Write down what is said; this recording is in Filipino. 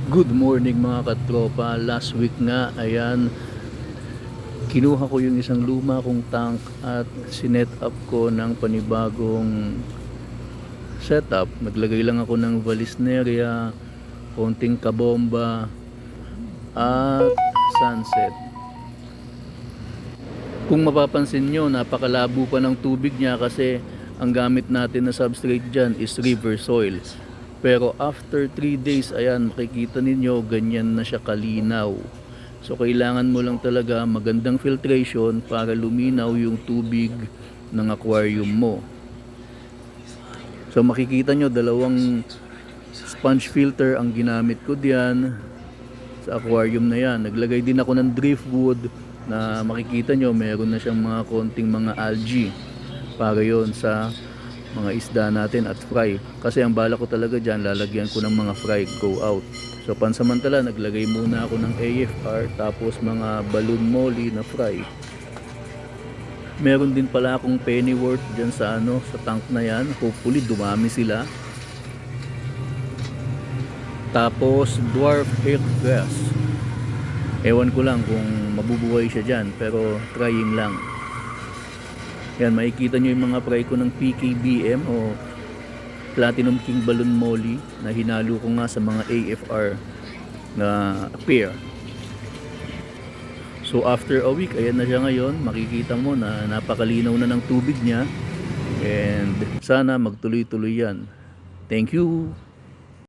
Good morning mga katropa. Last week nga, ayan, kinuha ko yung isang luma kong tank at sinet up ko ng panibagong setup. Naglagay lang ako ng valisneria, konting kabomba at sunset. Kung mapapansin nyo, napakalabo pa ng tubig niya kasi ang gamit natin na substrate dyan is river soil. Pero after 3 days, ayan, makikita ninyo, ganyan na siya kalinaw. So kailangan mo lang talaga magandang filtration para luminaw yung tubig ng aquarium mo. So makikita nyo, dalawang sponge filter ang ginamit ko diyan sa aquarium na yan. Naglagay din ako ng driftwood na makikita nyo, meron na siyang mga konting mga algae para yon sa mga isda natin at fry. Kasi ang bala ko talaga dyan, lalagyan ko ng mga fry go out. So pansamantala, naglagay muna ako ng AFR tapos mga balloon molly na fry. Meron din pala akong pennyworth dyan sa sa tank na yan. Hopefully dumami sila. Tapos dwarf hillgrass. Ewan ko lang kung mabubuhay siya dyan, pero trying lang. Yan, makikita nyo yung mga fry ko ng PKBM o Platinum King Balloon Molly na hinalo ko nga sa mga AFR na pair. So after a week, ayan na siya ngayon. Makikita mo na napakalinaw na ng tubig niya. And sana magtuloy-tuloy yan. Thank you!